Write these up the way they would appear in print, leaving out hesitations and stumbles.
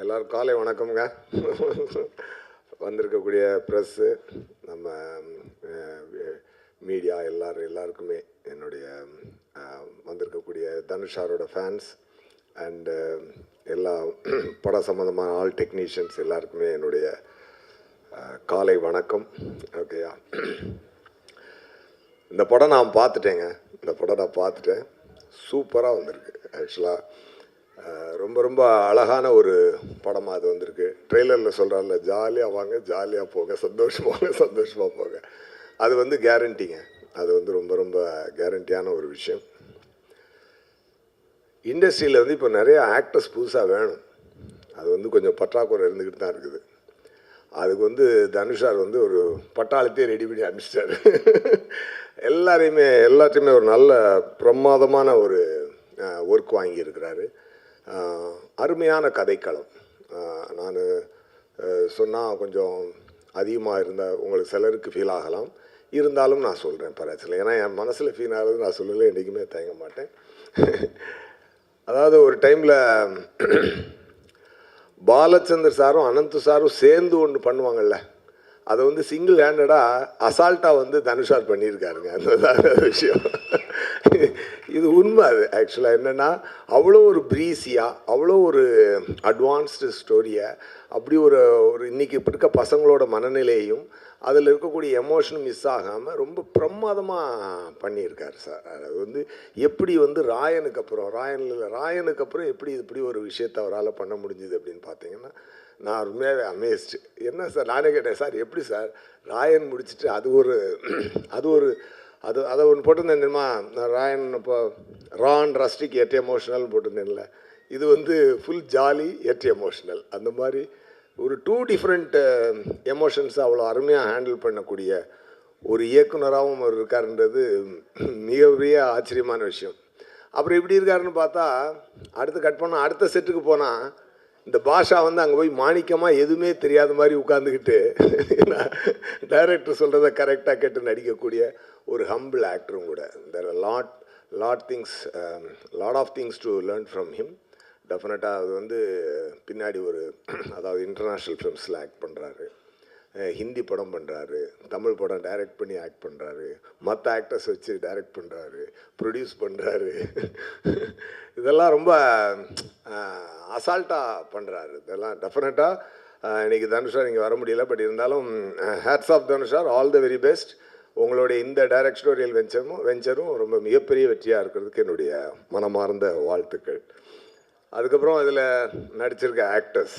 எல்லோரும் காலை வணக்கம்ங்க. வந்திருக்கக்கூடிய ப்ரெஸ்ஸு, நம்ம மீடியா எல்லாருக்குமே என்னுடைய வந்திருக்கக்கூடிய தனுஷாரோட ஃபேன்ஸ் அண்டு எல்லா பட சம்மந்தமான ஆல் டெக்னீஷியன்ஸ் எல்லாருக்குமே என்னுடைய காலை வணக்கம். ஓகேயா, இந்த படம் நான் பார்த்துட்டேன். சூப்பராக வந்திருக்கு. ஆக்சுவலாக ரொம்ப அழகான ஒரு படமாக அது வந்திருக்கு. ட்ரெய்லரில் சொல்கிறாங்கல்ல, ஜாலியாக வாங்க, ஜாலியாக போங்க, சந்தோஷமாக போங்க. அது வந்து கேரண்டிங்க. அது வந்து ரொம்ப கேரண்டியான ஒரு விஷயம். இண்டஸ்ட்ரியில் வந்து இப்போ நிறைய ஆக்டர்ஸ் புதுசாக வேணும். அது வந்து கொஞ்சம் பற்றாக்குறை இருந்துக்கிட்டு தான் இருக்குது. அதுக்கு வந்து தனுஷார் வந்து ஒரு பட்டாளத்தையே ரெடி பண்ணி அனுப்பிச்சிட்டாரு. எல்லாத்தையுமே ஒரு நல்ல பிரமாதமான ஒரு ஒர்க் வாங்கியிருக்கிறாரு. அருமையான கதைக்களம். நான் சொன்னால் கொஞ்சம் அதிகமாக இருந்தால் உங்களுக்கு சிலருக்கு ஃபீல் ஆகலாம். இருந்தாலும் நான் சொல்கிறேன், பிரச்சனை. ஏன்னா என் மனசில் ஃபீல் ஆகுது, நான் சொல்லலை, என்றைக்குமே தயங்க மாட்டேன். அதாவது ஒரு டைமில் பாலச்சந்தர் சாரும் அனந்த் சாரும் சேர்ந்து ஒன்று பண்ணுவாங்கள்ல, அதை வந்து சிங்கிள் ஹேண்டடாக அசால்ட்டாக வந்து தனுஷார் பண்ணியிருக்காருங்க. அந்த விஷயம் இது உண்மை. அது ஆக்சுவலாக என்னென்னா, அவ்வளோ ஒரு ப்ரீஸியாக, அவ்வளோ ஒரு அட்வான்ஸ்டு ஸ்டோரியை, அப்படி ஒரு இன்றைக்கி இப்போ இருக்க பசங்களோட மனநிலையும் அதில் இருக்கக்கூடிய எமோஷனும் மிஸ் ஆகாமல் ரொம்ப பிரமாதமாக பண்ணியிருக்காரு சார். அது வந்து எப்படி வந்து ராயனுக்கு அப்புறம் எப்படி இப்படி ஒரு விஷயத்தை அவரால் பண்ண முடிஞ்சுது அப்படின்னு பார்த்தீங்கன்னா, நான் உண்மையாகவே அமேஸ்டு. என்ன சார், நானே கேட்டேன், சார் எப்படி சார் ராயன் முடிச்சுட்டு அதை ஒன்று போட்டிருந்தேன் தெரியுமா, ராயன் இப்போ ரான் ரஸ்டிக் எட் எமோஷனல் போட்டிருந்தேன்ல, இது வந்து ஃபுல் ஜாலி எட் எமோஷனல். அந்த மாதிரி ஒரு 2 டிஃப்ரெண்ட் எமோஷன்ஸை அவ்வளோ அருமையாக ஹேண்டில் பண்ணக்கூடிய ஒரு இயக்குனராகவும் அவர் இருக்காருன்றது மிகப்பெரிய ஆச்சரியமான விஷயம். அப்புறம் எப்படி இருக்காருன்னு பார்த்தா, அடுத்த செட்டுக்கு போனால் இந்த பாஷா வந்து அங்கே போய் மாணிக்கமாக எதுவுமே தெரியாத மாதிரி உட்காந்துக்கிட்டு டைரக்டர் சொல்கிறத கரெக்டாக கேட்டு நடிக்கக்கூடிய ஒரு ஹம்பிள் ஆக்டரும் கூட. There are lot of things to learn from him. டெஃபினட்டாக அது வந்து பின்னாடி அதாவது இன்டர்நேஷ்னல் ஃபிலிம்ஸில் ஆக்ட் பண்ணுறாரு, ஹிந்தி படம் பண்ணுறாரு, தமிழ் படம் டைரக்ட் பண்ணி ஆக்ட் பண்ணுறாரு, மற்ற ஆக்டர்ஸ் வச்சு டைரக்ட் பண்ணுறாரு, ப்ரொடியூஸ் பண்ணுறாரு. இதெல்லாம் ரொம்ப அசால்ட்டாக பண்ணுறாரு. இதெல்லாம் டெஃபினட்டாக இன்றைக்கி தனுஷார் இங்கே வர முடியல. பட் இருந்தாலும் ஹேட்ஸ் ஆஃப் தனுஷார், ஆல் த வெரி பெஸ்ட். உங்களுடைய இந்த டைரக்டோரியல் வெஞ்சரும் ரொம்ப மிகப்பெரிய வெற்றியாக இருக்கிறதுக்கு என்னுடைய மனமார்ந்த வாழ்த்துக்கள். அதுக்கப்புறம் இதில் நடிச்சிருக்க ஆக்டர்ஸ்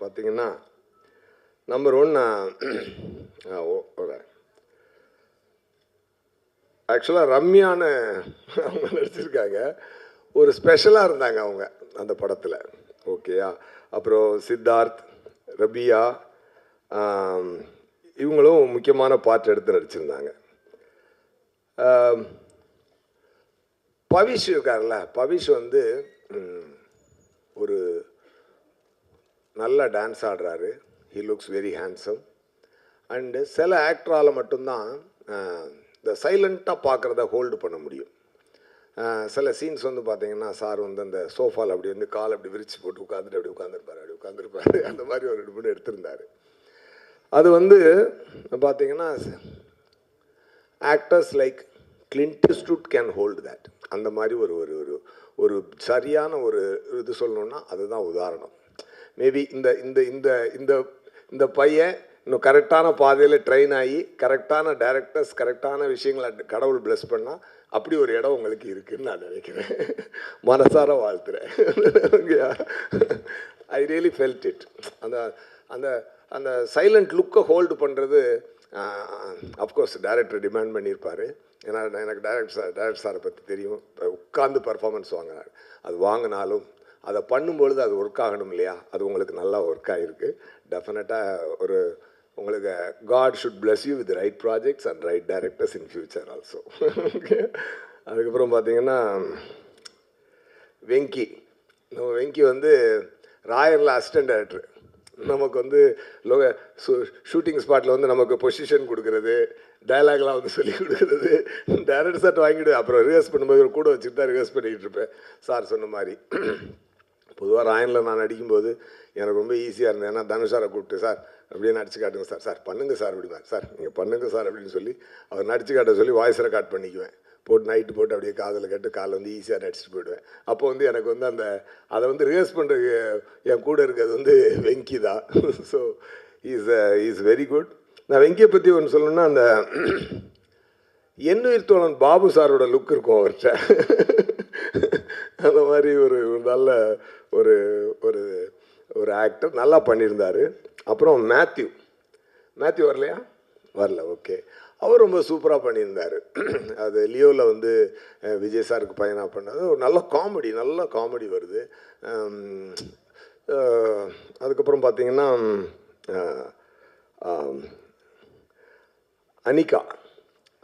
பார்த்திங்கன்னா, நம்பர் 1 ஆக்சுவலாக ரம்யான்னு அவங்க நடிச்சிருக்காங்க. ஒரு ஸ்பெஷலாக இருந்தாங்க அவங்க அந்த படத்தில். ஓகேயா, அப்புறம் சித்தார்த், ரபியா, இவங்களும் முக்கியமான பார்ட் எடுத்து நடிச்சிருந்தாங்க. பவிஷ் இருக்கார்ல, பவிஷ் வந்து ஒரு நல்ல டான்ஸ் ஆடுறாரு. He looks very handsome. And சில ஆக்டரால் மட்டும்தான் இந்த சைலண்ட்டாக பார்க்குறத ஹோல்டு பண்ண முடியும். சில சீன்ஸ் வந்து பார்த்திங்கன்னா, சார் வந்து அந்த சோஃபாவில் அப்படி வந்து கால் அப்படி விரித்து போட்டு உட்காந்துருப்பார். அந்த மாதிரி ஒரு 2 எடுத்திருந்தார். அது வந்து பார்த்திங்கன்னா, actors like Clint Eastwood can hold that. அந்த மாதிரி ஒரு சரியான ஒரு இது சொல்லணுன்னா அதுதான் உதாரணம். மேபி இந்த பையன் இன்னும் கரெக்டான பாதையில் ட்ரெயின் ஆகி கரெக்டான டைரக்டர்ஸ் கரெக்டான விஷயங்களை கடவுள் பிளஸ் பண்ணால் அப்படி ஒரு இடம் உங்களுக்கு இருக்குதுன்னு நான் நினைக்கிறேன். மனசார வாழ்த்துறேன். I really felt it. அந்த சைலண்ட் லுக்கை ஹோல்டு பண்ணுறது அஃப்கோர்ஸ் டைரக்டர் டிமாண்ட் பண்ணியிருப்பார். ஏன்னா எனக்கு டைரக்டர் சாரை பற்றி தெரியும். உட்கார்ந்து பர்ஃபார்மன்ஸ் வாங்கினார். அது வாங்கினாலும் அதை பண்ணும்பொழுது அது ஒர்க் ஆகணும் இல்லையா, அது உங்களுக்கு நல்லா ஒர்க் ஆகிருக்கு. டெஃபினட்டாக உங்களுக்கு God should bless you with right projects and right directors in future also. அதுக்கப்புறம் பார்த்திங்கன்னா, வெங்கி வந்து ராயரில் அசிஸ்டன்ட் டைரக்டர். நமக்கு வந்து ஷூட்டிங் ஸ்பாட்டில் வந்து நமக்கு பொசிஷன் கொடுக்குறது, டைலாக்லாம் வந்து சொல்லி கொடுக்குறது, டைரக்டர் சார்ட் வாங்கிவிடு. அப்புறம் ரிஹர்ஸ் பண்ணும்போது கூட வச்சுட்டு தான் ரிஹர்ஸ் பண்ணிக்கிட்டு இருப்பேன். சார் சொன்ன மாதிரி பொதுவாக ராயனில் நான் நடிக்கும்போது எனக்கு ரொம்ப ஈஸியாக இருந்தது. ஏன்னா தனுஷாரை கூப்பிட்டு சார் அப்படியே நடிச்சு காட்டுங்க சார், சார் பண்ணுங்கள் சார் அப்படிமா, சார் நீங்கள் பண்ணுங்கள் சார் அப்படின்னு சொல்லி அவர் நடிச்சு காட்ட சொல்லி வாய்ஸ் ரெக்கார்ட் பண்ணிக்குவேன். போட்டு நைட்டு போட்டு அப்படியே காதில் கேட்டு காலை வந்து ஈஸியாக நடிச்சுட்டு போயிடுவேன். அப்போ வந்து எனக்கு வந்து அந்த அதை வந்து ரிஹர்ஸ் பண்ணுறதுக்கு என் கூட இருக்கிறது வந்து வெங்கி தான். So is very good. நான் வெங்கியை பற்றி ஒன்று சொல்லணுன்னா, அந்த எண்ணுயிர் தோழன் பாபு சாரோட லுக் இருக்கும் அவர்கிட்ட. அந்த மாதிரி ஒரு நல்ல ஒரு ஒரு ஒரு ஆக்டர், நல்லா பண்ணியிருந்தார். அப்புறம் மேத்யூ வரலையா? வரல, ஓகே. அவர் ரொம்ப சூப்பராக பண்ணியிருந்தார். அது லியோவில் வந்து விஜய் சாருக்கு பையனாக பண்ணது ஒரு நல்ல காமெடி வருது. அதுக்கப்புறம் பார்த்தீங்கன்னா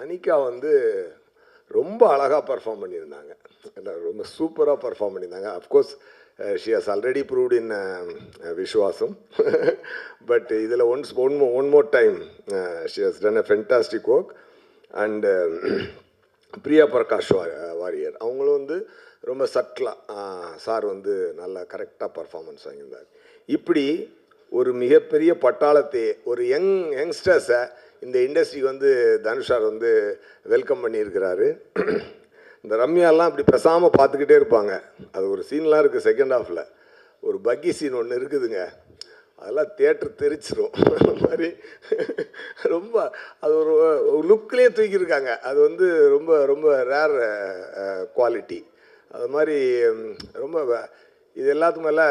அனிகா வந்து ரொம்ப அழகாக பர்ஃபார்ம் பண்ணியிருந்தாங்க. ரொம்ப சூப்பராக பர்ஃபார்ம் பண்ணியிருந்தாங்க. Of course she has already proved in Viswasam. But இதில் one more time she has done a fantastic work. And Priya Prakash Warrier அவங்களும் வந்து ரொம்ப சட்டிலாக சார் வந்து நல்லா கரெக்டாக பர்ஃபார்மன்ஸ் வாங்கியிருந்தார். இப்படி ஒரு மிகப்பெரிய பட்டாளத்தை, ஒரு யங்ஸ்டர்ஸை இந்த இண்டஸ்ட்ரிக்கு வந்து தனுஷார் வந்து வெல்கம் பண்ணியிருக்கிறாரு. இந்த ரம்யாலாம் இப்படி பேசாமல் பார்த்துக்கிட்டே இருப்பாங்க. அது ஒரு சீன்லாம் இருக்குது செகண்ட் ஹாஃபில். ஒரு பக்கி சீன் ஒன்று இருக்குதுங்க, அதெல்லாம் தியேட்டர் தெரிச்சிரும். அந்த மாதிரி ரொம்ப அது ஒரு லுக்லேயே தூக்கியிருக்காங்க. அது வந்து ரொம்ப ரொம்ப ரேர் குவாலிட்டி. அது மாதிரி ரொம்ப இது எல்லாத்துக்கு மேலே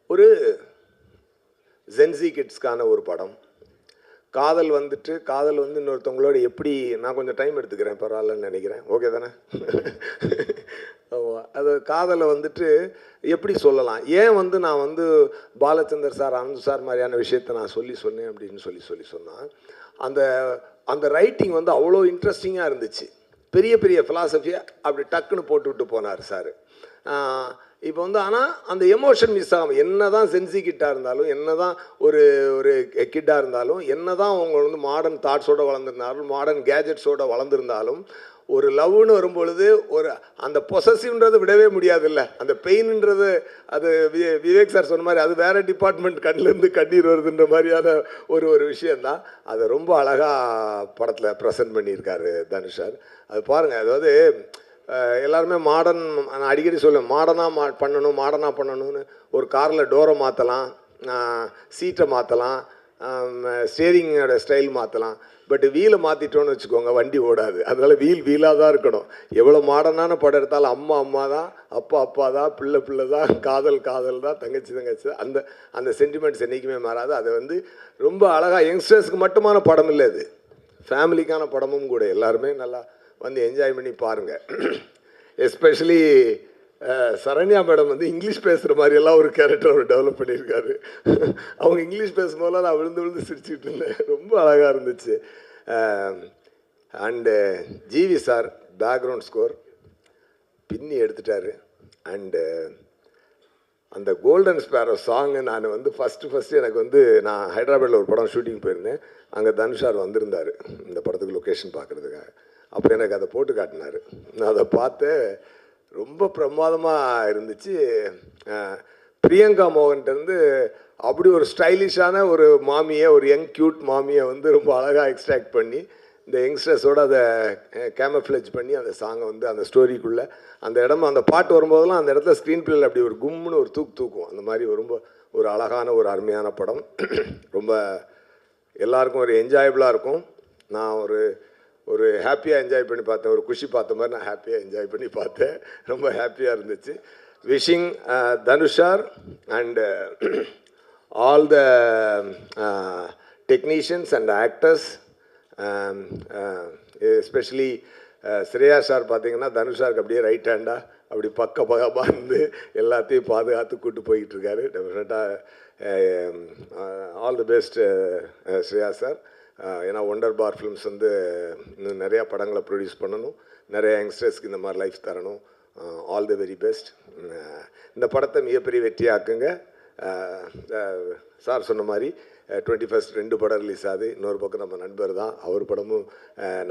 ஒரு ஜென்சி கிட்ஸ்க்கான ஒரு படம். காதல் வந்து இன்னொருத்தவங்களோட எப்படி, நான் கொஞ்சம் டைம் எடுத்துக்கிறேன் பரவாயில்லன்னு நினைக்கிறேன், ஓகே தானே? அது காதலை வந்துட்டு எப்படி சொல்லலாம், ஏன் வந்து நான் வந்து பாலச்சந்தர் சார் அனந்த் சார் மாதிரியான விஷயத்த நான் சொன்னேன் அப்படின்னு சொல்லி சொன்னால், அந்த ரைட்டிங் வந்து அவ்வளோ இன்ட்ரெஸ்டிங்காக இருந்துச்சு. பெரிய ஃபிலாசபியை அப்படி டக்குன்னு போட்டுவிட்டு போனார் சார். இப்போ வந்து ஆனால் அந்த எமோஷன் மிஸ் ஆகாமல், என்ன தான் சென்சி கிட்டாக இருந்தாலும், என்ன தான் ஒரு கிட்டாக இருந்தாலும், என்ன தான் அவங்க வந்து மாடர்ன் தாட்ஸோடு வளர்ந்துருந்தாலும், மாடர்ன் கேஜெட்ஸோடு வளர்ந்துருந்தாலும், ஒரு லவ்னு வரும்பொழுது ஒரு அந்த பொசசிவ்ன்றது விடவே முடியாதுல்ல. அந்த பெயின்ன்றது அது விவேக் சார் சொன்ன மாதிரி அது வேறு டிபார்ட்மெண்ட், கண்ணிலேருந்து கண்ணீர் வருதுன்ற மாதிரியான ஒரு விஷயந்தான். அதை ரொம்ப அழகாக படத்தில் ப்ரெசென்ட் பண்ணியிருக்காரு தனுஷ் சார். அது பாருங்கள், அதாவது எல்லாருமே மாடர்ன், நான் அடிக்கடி சொல்லுவேன், மாடர்னாக பண்ணணும்னு. ஒரு காரில் டோரை மாற்றலாம், சீட்டை மாற்றலாம், ஸ்டேரிங்கோட ஸ்டைல் மாற்றலாம். பட் வீலை மாற்றிட்டோன்னு வச்சுக்கோங்க, வண்டி ஓடாது. அதனால் வீலாக தான் இருக்கணும். எவ்வளோ மாடர்னான படம் எடுத்தாலும் அம்மா தான், அப்பா தான், பிள்ளை தான், காதல் தான், தங்கச்சி அந்த சென்டிமெண்ட்ஸ் என்றைக்குமே மாறாது. அதை வந்து ரொம்ப அழகாக, யங்ஸ்டர்ஸ்க்கு மட்டுமான படம் இல்லை, இது ஃபேமிலிக்கான படமும் கூட. எல்லாருமே நல்லா வந்து என்ஜாய் பண்ணி பாருங்கள். எஸ்பெஷலி சரண்யா மேடம் வந்து இங்கிலீஷ் பேசுகிற மாதிரியெல்லாம் ஒரு கேரக்டர் அவர் டெவலப் பண்ணியிருக்காரு. அவங்க இங்கிலீஷ் பேசும்போதெல்லாம் நான் விழுந்து சிரிச்சுக்கிட்டு இருந்தேன். ரொம்ப அழகாக இருந்துச்சு. And GV sir background score பின்னி எடுத்துட்டார். அண்டு அந்த கோல்டன் ஸ்பேரோ சாங்கு நான் வந்து ஃபஸ்ட்டு எனக்கு வந்து, நான் ஹைதராபாத்தில் ஒரு படம் ஷூட்டிங் போயிருந்தேன். அங்கே தனுஷார் வந்திருந்தார் இந்த படத்துக்கு லொக்கேஷன் பார்க்குறதுக்காக. அப்போ எனக்கு அதை போட்டு காட்டினார். நான் அதை பார்த்தேன், ரொம்ப பிரமாதமாக இருந்துச்சு. பிரியங்கா மோகன்கிட்டருந்து அப்படி ஒரு ஸ்டைலிஷான ஒரு மாமியை, ஒரு யங் க்யூட் மாமியை வந்து ரொம்ப அழகாக எக்ஸ்ட்ராக்ட் பண்ணி இந்த யங்ஸ்டர்ஸோடு அதை கேமஃப்ளேஜ் பண்ணி அந்த சாங்கை வந்து அந்த ஸ்டோரிக்குள்ளே அந்த இடம், அந்த பாட்டு வரும்போதெல்லாம் அந்த இடத்துல ஸ்க்ரீன் பிளேயில் அப்படி ஒரு கும்முன்னு ஒரு தூக்கும். அந்த மாதிரி ரொம்ப ஒரு அழகான ஒரு அருமையான படம். ரொம்ப எல்லாருக்கும் ஒரு என்ஜாயபுளாக இருக்கும். நான் ஒரு ஹாப்பியாக என்ஜாய் பண்ணி பார்த்தேன். ஒரு குஷி பார்த்த மாதிரி நான் ஹாப்பியாக என்ஜாய் பண்ணி பார்த்தேன். ரொம்ப ஹாப்பியாக இருந்துச்சு. Wishing தனுஷார் and all the technicians and actors, especially Shreya sir பார்த்தீங்கன்னா தனுஷாருக்கு அப்படியே ரைட் ஹேண்டாக அப்படி பக்கமாக இருந்து எல்லாத்தையும் பாதுகாத்து கூட்டு போய்கிட்டு இருக்காரு. டெஃபினட்டாக all the best Shreya sir. ஏன்னா ஒண்டர் பார் ஃபிலிம்ஸ் வந்து இன்னும் நிறையா படங்களை ப்ரொடியூஸ் பண்ணணும், நிறைய யங்ஸ்டர்ஸ்க்கு இந்த மாதிரி லைஃப் தரணும். All the very best. இந்த படத்தை மிகப்பெரிய வெற்றியாக்குங்க. சார் சொன்ன மாதிரி 21st 2 படம் ரிலீஸ் ஆகுது. இன்னொரு பக்கம் நம்ம நண்பர் தான், அவர் படமும்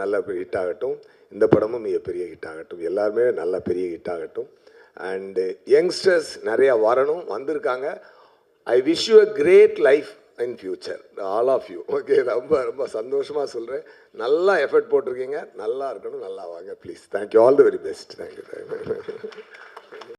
நல்ல ஹிட் ஆகட்டும், இந்த படமும் மிகப்பெரிய ஹிட் ஆகட்டும், எல்லாருமே நல்ல பெரிய ஹிட் ஆகட்டும். அண்டு யங்ஸ்டர்ஸ் நிறையா வரணும், வந்திருக்காங்க. I wish you a great life in future, all of you. Okay, ரொம்ப ரொம்ப சந்தோஷமாக சொல்கிறேன். நல்லா எஃபர்ட் போட்டிருக்கீங்க, நல்லா இருக்கணும், நல்லா வாங்க please. Thank you, all the very best. Thank you.